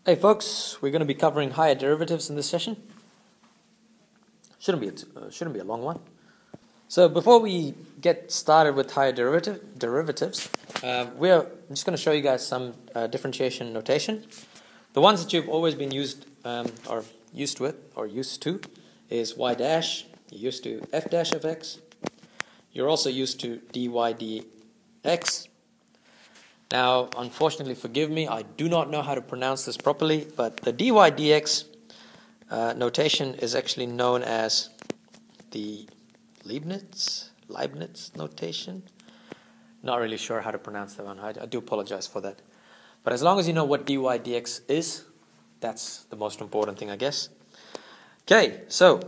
Hey folks, we're going to be covering higher derivatives in this session. Shouldn't be a long one. So before we get started with higher derivatives, I'm just going to show you guys some differentiation notation. The ones that you've always been used to is y dash. You're used to f dash of x. You're also used to dy dx. Now, unfortunately, forgive me, I do not know how to pronounce this properly, but the dy dx notation is actually known as the Leibniz notation. Not really sure how to pronounce that one. I do apologize for that. But as long as you know what dy dx is, that's the most important thing, I guess. Okay, so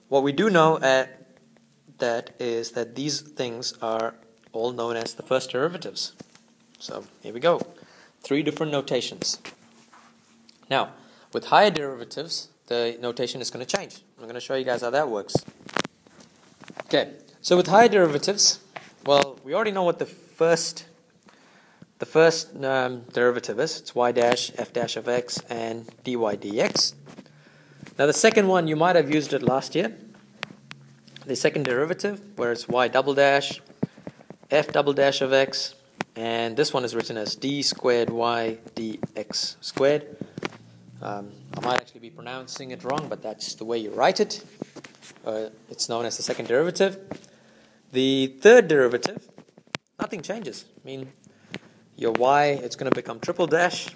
what we do know that is that these things are all known as the first derivatives. So here we go. 3 different notations. Now, with higher derivatives, the notation is going to change. I'm going to show you guys how that works. Okay, so with higher derivatives, well, we already know what the first derivative is. It's y dash, f dash of x, and dy dx. Now the second one, you might have used it last year. The second derivative, where it's y double dash, f double dash of x, and this one is written as d squared y dx squared. I might actually be pronouncing it wrong, but that's the way you write it. It's known as the second derivative. The third derivative, nothing changes. I mean, your y, it's going to become triple dash,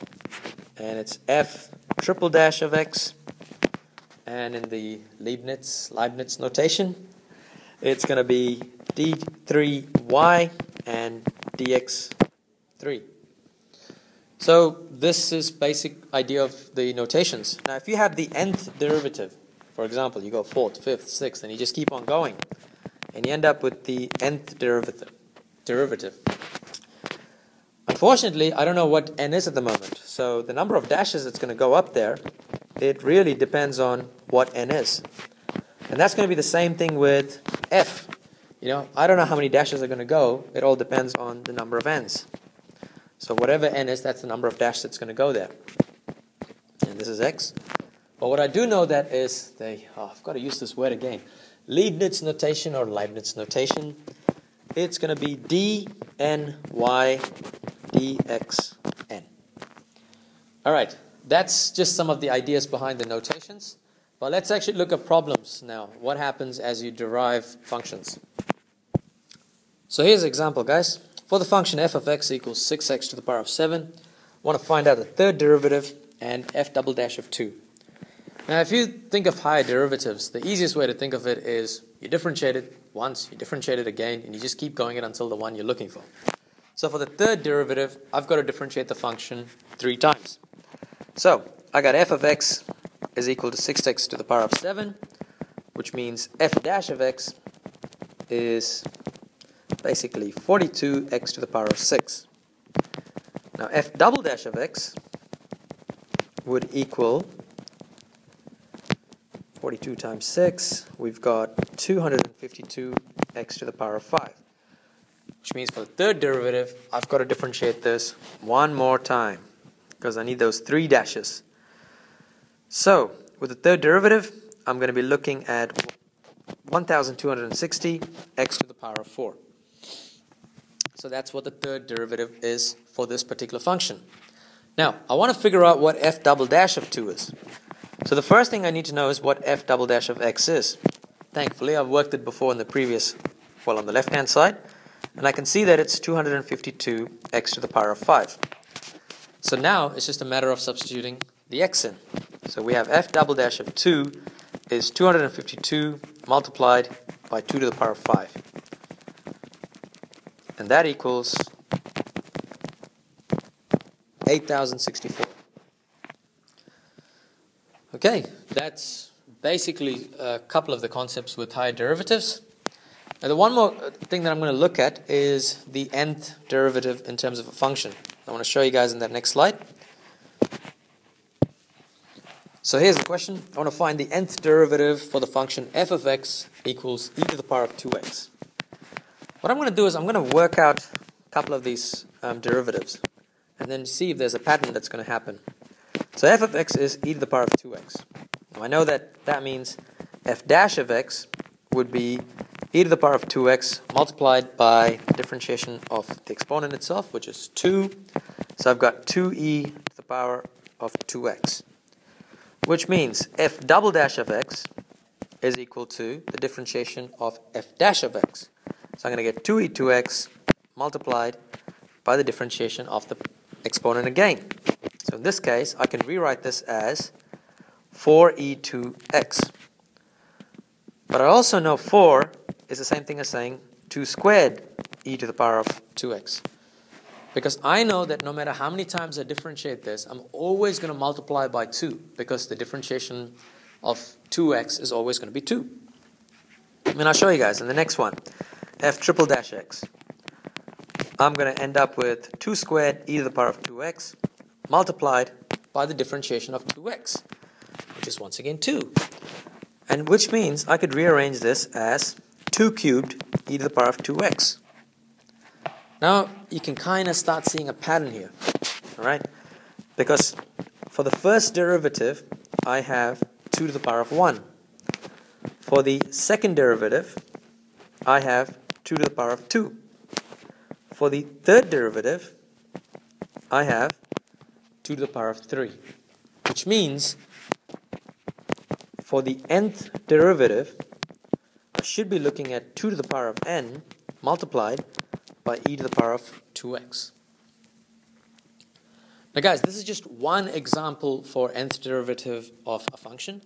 and it's f triple dash of x. And in the Leibniz notation, it's going to be d3y and dx3. So this is basic idea of the notations. Now if you have the nth derivative, for example, you go 4th, 5th, 6th, and you just keep on going, and you end up with the nth derivative. Unfortunately, I don't know what n is at the moment. So the number of dashes that's going to go up there, it really depends on what n is. And that's going to be the same thing with f. I don't know how many dashes are going to go. It all depends on the number of n's. So whatever n is, that's the number of dashes that's going to go there. And this is x. But what I do know that is I've got to use this word again. Leibniz notation or Leibniz notation. It's going to be d n y dx n. All right. That's just some of the ideas behind the notations. But let's actually look at problems now. What happens as you derive functions? So here's an example, guys. For the function f of x equals 6x to the power of 7, I want to find out the third derivative and f double dash of 2. Now if you think of higher derivatives, the easiest way to think of it is you differentiate it once, you differentiate it again, and you just keep going it until the one you're looking for. So for the third derivative, I've got to differentiate the function 3 times. So I got f of x is equal to 6x to the power of 7, which means f dash of x is basically 42x to the power of 6. Now f double dash of x would equal 42 times 6. We've got 252x to the power of 5. Which means for the third derivative, I've got to differentiate this one more time because I need those 3 dashes. So with the third derivative, I'm going to be looking at 1260 x to the power of 4. So that's what the third derivative is for this particular function. Now, I want to figure out what f double dash of 2 is. So the first thing I need to know is what f double dash of x is. Thankfully, I've worked it before in the previous, on the left-hand side. And I can see that it's 252 x to the power of 5. So now, it's just a matter of substituting the x in. So we have f double dash of 2 is 252 multiplied by 2 to the power of 5. And that equals 8,064. Okay, that's basically a couple of the concepts with higher derivatives. Now the one more thing that I'm going to look at is the nth derivative in terms of a function. I want to show you guys in that next slide. So here's the question. I want to find the nth derivative for the function f of x equals e to the power of 2x. What I'm going to do is I'm going to work out a couple of these derivatives and then see if there's a pattern that's going to happen. So f of x is e to the power of 2x. Now I know that means f dash of x would be e to the power of 2x multiplied by the differentiation of the exponent itself, which is 2. So I've got 2e to the power of 2x, which means f double dash of x is equal to the differentiation of f dash of x. So I'm going to get 2e 2x multiplied by the differentiation of the exponent again. So in this case, I can rewrite this as 4e to x. But I also know 4 is the same thing as saying 2 squared e to the power of 2x. Because I know that no matter how many times I differentiate this, I'm always going to multiply by 2, because the differentiation of 2x is always going to be 2. And I'll show you guys in the next one. F triple dash x. I'm going to end up with 2 squared e to the power of 2x multiplied by the differentiation of 2x, which is once again 2. And which means I could rearrange this as 2 cubed e to the power of 2x. Now you can kind of start seeing a pattern here, all right? Because for the first derivative, I have 2 to the power of 1. For the second derivative, I have 2 to the power of 2. For the third derivative, I have 2 to the power of 3, which means for the nth derivative, I should be looking at 2 to the power of n multiplied by e to the power of 2x. Now guys, this is just one example for nth derivative of a function.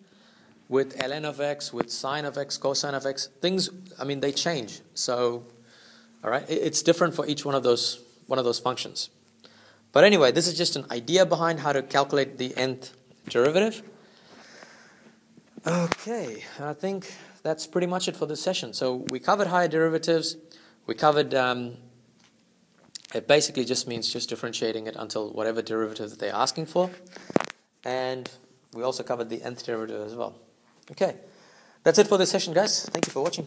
With ln of x, with sine of x, cosine of x, things, I mean, they change. So, all right, it's different for each one of those functions. But anyway, this is just an idea behind how to calculate the nth derivative. Okay, I think that's pretty much it for this session. So we covered higher derivatives. We covered, it basically just means just differentiating it until whatever derivative that they're asking for. And we also covered the nth derivative as well. Okay, that's it for this session, guys. Thank you for watching.